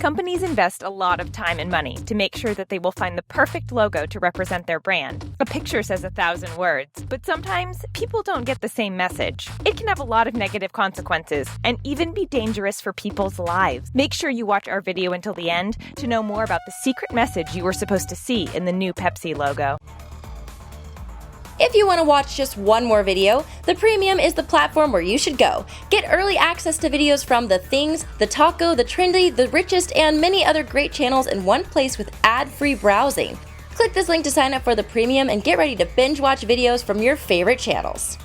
Companies invest a lot of time and money to make sure that they will find the perfect logo to represent their brand. A picture says 1,000 words, but sometimes people don't get the same message. It can have a lot of negative consequences and even be dangerous for people's lives. Make sure you watch our video until the end to know more about the secret message you were supposed to see in the new Pepsi logo. If you want to watch just one more video, the Premium is the platform where you should go. Get early access to videos from The Things, The Taco, The Trendy, The Richest, and many other great channels in one place with ad-free browsing. Click this link to sign up for the Premium and get ready to binge watch videos from your favorite channels.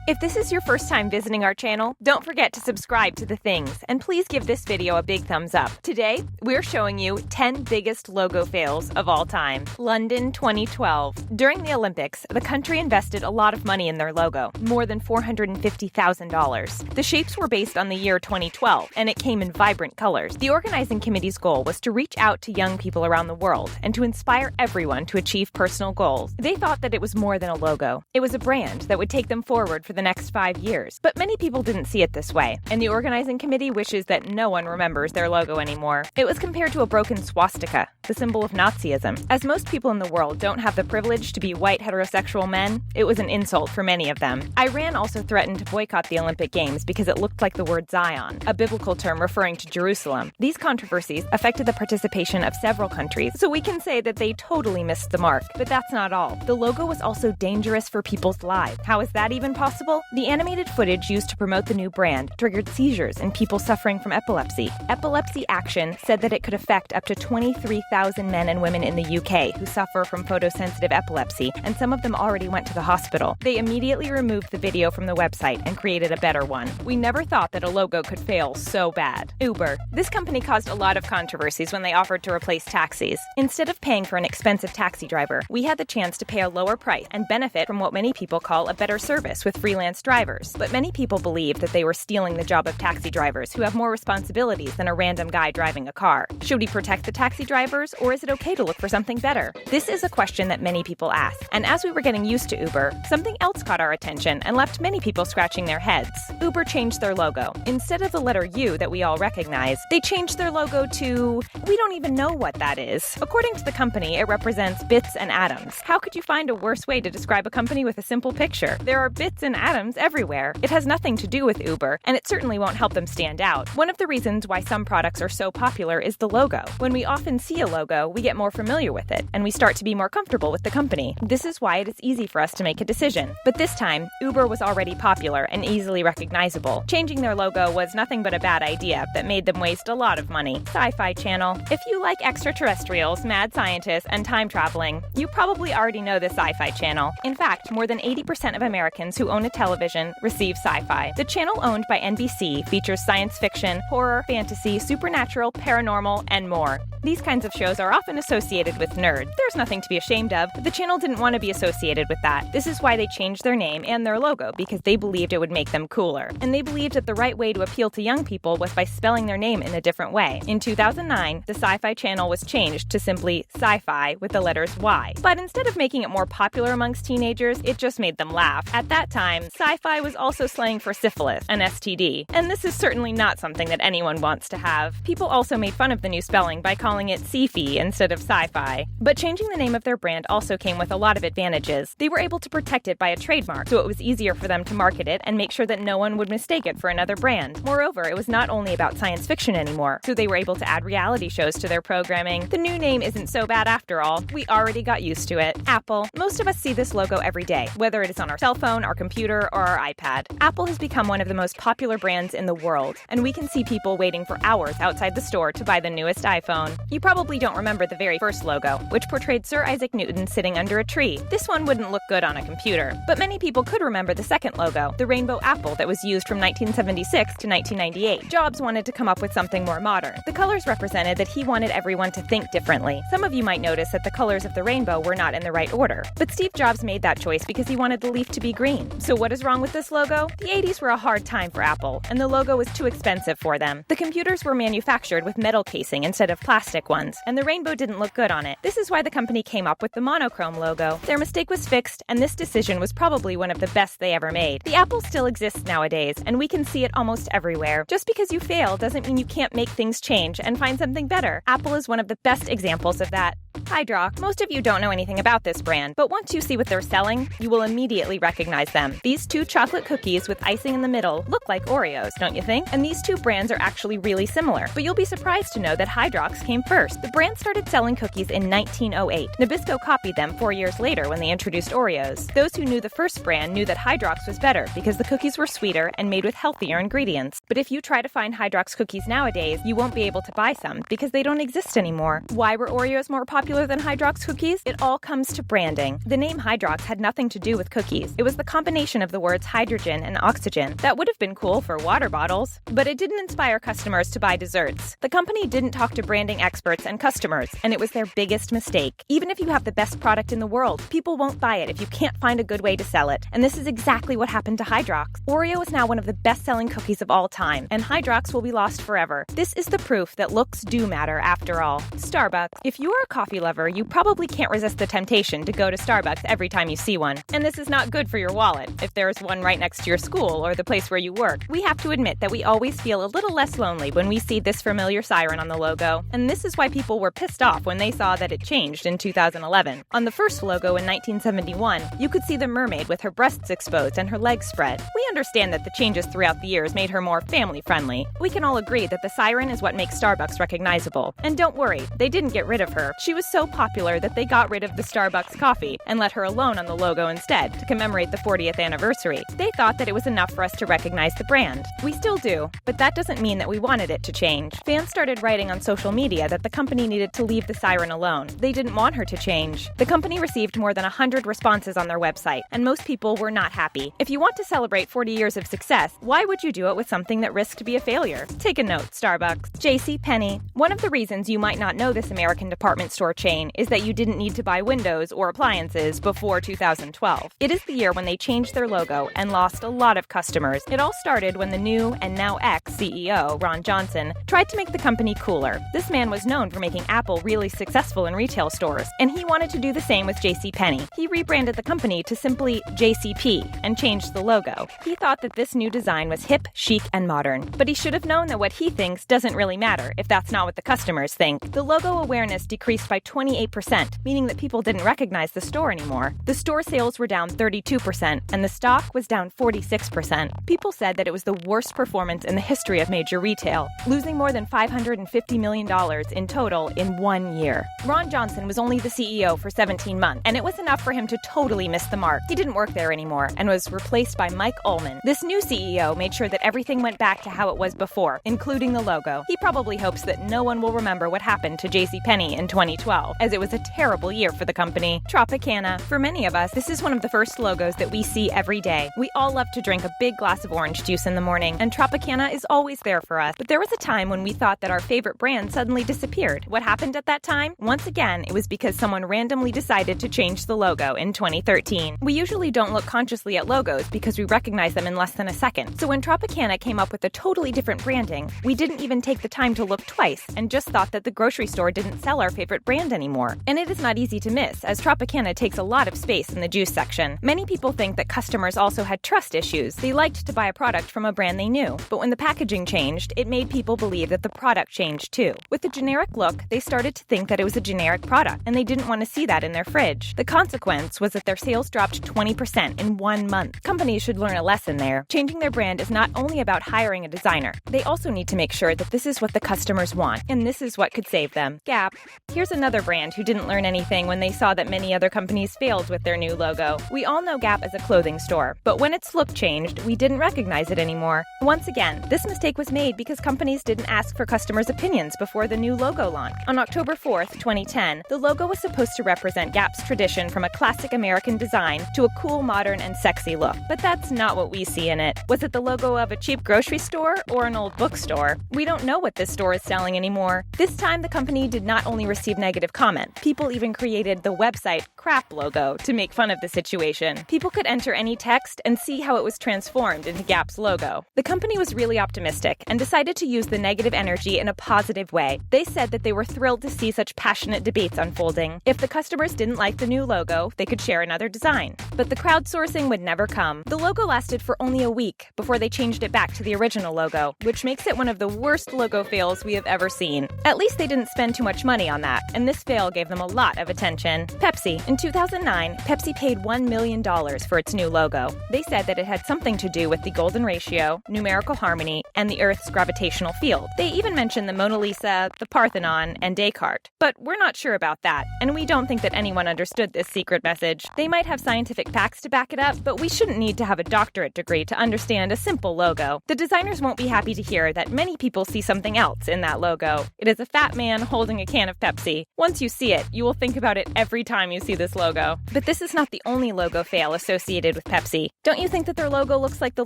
If this is your first time visiting our channel, don't forget to subscribe to The Things, and please give this video a big thumbs up. Today, we're showing you 10 biggest logo fails of all time. London 2012. During the Olympics, the country invested a lot of money in their logo, more than $450,000. The shapes were based on the year 2012, and it came in vibrant colors. The organizing committee's goal was to reach out to young people around the world and to inspire everyone to achieve personal goals. They thought that it was more than a logo. It was a brand that would take them forward for the next 5 years. But many people didn't see it this way, and the organizing committee wishes that no one remembers their logo anymore. It was compared to a broken swastika, the symbol of Nazism. As most people in the world don't have the privilege to be white heterosexual men, it was an insult for many of them. Iran also threatened to boycott the Olympic Games because it looked like the word Zion, a biblical term referring to Jerusalem. These controversies affected the participation of several countries, so we can say that they totally missed the mark. But that's not all. The logo was also dangerous for people's lives. How is that even possible? The animated footage used to promote the new brand triggered seizures in people suffering from epilepsy. Epilepsy Action said that it could affect up to 23,000 men and women in the UK who suffer from photosensitive epilepsy, and some of them already went to the hospital. They immediately removed the video from the website and created a better one. We never thought that a logo could fail so bad. Uber. This company caused a lot of controversies when they offered to replace taxis. Instead of paying for an expensive taxi driver, we had the chance to pay a lower price and benefit from what many people call a better service with freelance drivers. But many people believed that they were stealing the job of taxi drivers who have more responsibilities than a random guy driving a car. Should we protect the taxi drivers, or is it okay to look for something better? This is a question that many people ask. And as we were getting used to Uber, something else caught our attention and left many people scratching their heads. Uber changed their logo. Instead of the letter U that we all recognize, they changed their logo to... we don't even know what that is. According to the company, it represents bits and atoms. How could you find a worse way to describe a company with a simple picture? There are bits and atoms everywhere. It has nothing to do with Uber, and it certainly won't help them stand out. One of the reasons why some products are so popular is the logo. When we often see a logo, we get more familiar with it, and we start to be more comfortable with the company. This is why it is easy for us to make a decision. But this time, Uber was already popular and easily recognizable. Changing their logo was nothing but a bad idea that made them waste a lot of money. SciFi Channel. If you like extraterrestrials, mad scientists, and time traveling, you probably already know the SciFi Channel. In fact, more than 80% of Americans who own a television receive SciFi. The channel owned by NBC features science fiction, horror, fantasy, supernatural, paranormal, and more. These kinds of shows are often associated with nerds. There's nothing to be ashamed of, but the channel didn't want to be associated with that. This is why they changed their name and their logo, because they believed it would make them cooler. And they believed that the right way to appeal to young people was by spelling their name in a different way. In 2009, the SciFi Channel was changed to simply Sci-Fi with the letters Y. But instead of making it more popular amongst teenagers, it just made them laugh. At that time, Sci-Fi was also slang for syphilis, an STD. And this is certainly not something that anyone wants to have. People also made fun of the new spelling by calling it SciFi instead of Sci-Fi. But changing the name of their brand also came with a lot of advantages. They were able to protect it by a trademark, so it was easier for them to market it and make sure that no one would mistake it for another brand. Moreover, it was not only about science fiction anymore, so they were able to add reality shows to their programming. The new name isn't so bad after all. We already got used to it. Apple. Most of us see this logo every day, whether it is on our cell phone, our computer, or our iPad. Apple has become one of the most popular brands in the world, and we can see people waiting for hours outside the store to buy the newest iPhone. You probably don't remember the very first logo, which portrayed Sir Isaac Newton sitting under a tree. This one wouldn't look good on a computer, but many people could remember the second logo, the rainbow apple that was used from 1976 to 1998. Jobs wanted to come up with something more modern. The colors represented that he wanted everyone to think differently. Some of you might notice that the colors of the rainbow were not in the right order, but Steve Jobs made that choice because he wanted the leaf to be green. So what is wrong with this logo? The 80s were a hard time for Apple, and the logo was too expensive for them. The computers were manufactured with metal casing instead of plastic ones, and the rainbow didn't look good on it. This is why the company came up with the monochrome logo. Their mistake was fixed, and this decision was probably one of the best they ever made. The Apple still exists nowadays, and we can see it almost everywhere. Just because you fail doesn't mean you can't make things change and find something better. Apple is one of the best examples of that. Hydrox. Most of you don't know anything about this brand, but once you see what they're selling, you will immediately recognize them. These two chocolate cookies with icing in the middle look like Oreos, don't you think? And these two brands are actually really similar. But you'll be surprised to know that Hydrox came first. The brand started selling cookies in 1908. Nabisco copied them 4 years later when they introduced Oreos. Those who knew the first brand knew that Hydrox was better because the cookies were sweeter and made with healthier ingredients. But if you try to find Hydrox cookies nowadays, you won't be able to buy some because they don't exist anymore. Why were Oreos more popular than Hydrox cookies? It all comes to branding. The name Hydrox had nothing to do with cookies. It was the combination of the words hydrogen and oxygen. That would have been cool for water bottles, but it didn't inspire customers to buy desserts. The company didn't talk to branding experts and customers, and it was their biggest mistake. Even if you have the best product in the world, people won't buy it if you can't find a good way to sell it. And this is exactly what happened to Hydrox. Oreo is now one of the best-selling cookies of all time, and Hydrox will be lost forever. This is the proof that looks do matter after all. Starbucks. If you are a coffee lover, you probably can't resist the temptation to go to Starbucks every time you see one. And this is not good for your wallet, if there's one right next to your school or the place where you work. We have to admit that we always feel a little less lonely when we see this familiar siren on the logo. And this is why people were pissed off when they saw that it changed in 2011. On the first logo in 1971, you could see the mermaid with her breasts exposed and her legs spread. We understand that the changes throughout the years made her more family-friendly. We can all agree that the siren is what makes Starbucks recognizable. And don't worry, they didn't get rid of her. She was so popular that they got rid of the Starbucks coffee and let her alone on the logo instead to commemorate the 40th anniversary. They thought that it was enough for us to recognize the brand. We still do, but that doesn't mean that we wanted it to change. Fans started writing on social media that the company needed to leave the siren alone. They didn't want her to change. The company received more than 100 responses on their website, and most people were not happy. If you want to celebrate 40 years of success, why would you do it with something that risked to be a failure? Take a note, Starbucks. Penney. One of the reasons you might not know this American department store chain is that you didn't need to buy windows or appliances before 2012. It is the year when they changed their logo and lost a lot of customers. It all started when the new and now ex-CEO, Ron Johnson, tried to make the company cooler. This man was known for making Apple really successful in retail stores, and he wanted to do the same with Penney. He rebranded the company to simply JCP and changed the logo. He thought that this new design was hip, chic, and modern, but he should have known that what he thinks doesn't really matter if that's not what the customers think. The logo awareness decreased by 28%, meaning that people didn't recognize the store anymore. The store sales were down 32%, and the stock was down 46%. People said that it was the worst performance in the history of major retail, losing more than $550 million in total in 1 year. Ron Johnson was only the CEO for 17 months, and it was enough for him to totally miss the mark. He didn't work there anymore and was replaced by Mike Ullman. This new CEO made sure that everything went back to how it was before, including the logo. He probably hopes that no one will remember what happened to Penney in 2012, as it was a terrible year for the company. Tropicana. For many of us, this is one of the first logos that we see every day. We all love to drink a big glass of orange juice in the morning, and Tropicana is always there for us. But there was a time when we thought that our favorite brand suddenly disappeared. What happened at that time? Once again, it was because someone randomly decided to change the logo in 2013. We usually don't look consciously at logos because we recognize them in less than a second. So when Tropicana came up with a totally different branding, we didn't even take the time to look twice and just thought that the grocery store didn't sell our favorite brand anymore. And it is not easy to miss, as Tropicana takes a lot of space in the juice section. Many people think that customers also had trust issues. They liked to buy a product from a brand they knew. But when the packaging changed, it made people believe that the product changed too. With the generic look, they started to think that it was a generic product, and they didn't want to see that in their fridge. The consequence was that their sales dropped 20% in 1 month. Companies should learn a lesson there. Changing their brand is not only about hiring a designer. They also need to make sure that this is what the customers want, and this is what could save them. Gap. Here's another brand who didn't learn anything when they saw that many other companies failed with their new logo. We all know Gap as a clothing store, but when its look changed, we didn't recognize it anymore. Once again, this mistake was made because companies didn't ask for customers' opinions before the new logo launch. On October 4th, 2010, the logo was supposed to represent Gap's tradition from a classic American design to a cool, modern, and sexy look. But that's not what we see in it. Was it the logo of a cheap grocery store or an old bookstore? We don't know what this store is selling anymore. This time, the company did not only receive negative comment. People even created the website crap logo to make fun of the situation. People could enter any text and see how it was transformed into Gap's logo. The company was really optimistic and decided to use the negative energy in a positive way. They said that they were thrilled to see such passionate debates unfolding. If the customers didn't like the new logo, they could share another design. But the crowdsourcing would never come. The logo lasted for only a week before they changed it back to the original logo, which makes it one of the worst logo fails we have ever seen. At least they didn't spend too much money on that, and this fail gave them a lot of attention. Pepsi. In 2009, Pepsi paid $1 million for its new logo. They said that it had something to do with the golden ratio, numerical harmony, and the Earth's gravitational field. They even mentioned the Mona Lisa, the Parthenon, and Descartes. But we're not sure about that, and we don't think that anyone understood this secret message. They might have scientific facts to back it up, but we shouldn't need to have a doctorate degree to understand a simple logo. The designers won't be happy to hear that many people see something else in that logo. It is a fat man holding a can of Pepsi. Once you see it, you will think about it every time you see this logo. But this is not the only logo fail associated with Pepsi. Don't you think that their logo looks like the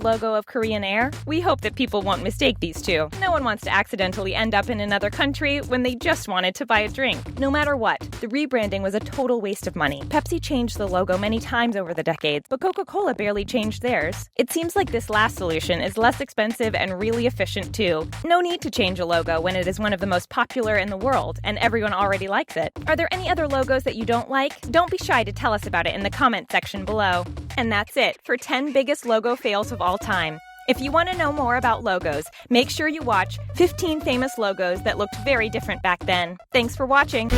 logo of Korean Air? We hope that people won't mistake these two. No one wants to accidentally end up in another country when they just wanted to buy a drink. No matter what, the rebranding was a total waste of money. Pepsi changed the logo many times over the decades, but Coca-Cola barely changed theirs. It seems like this last solution is less expensive and really efficient too. No need to change a logo when it is one of the most popular in the world and everyone already likes it. Are there any other logos that you don't like? Don't be shy to tell us about it in the comment section below. And that's it for 10 biggest logo fails of all time. If you want to know more about logos, make sure you watch 15 famous logos that looked very different back then. Thanks for watching.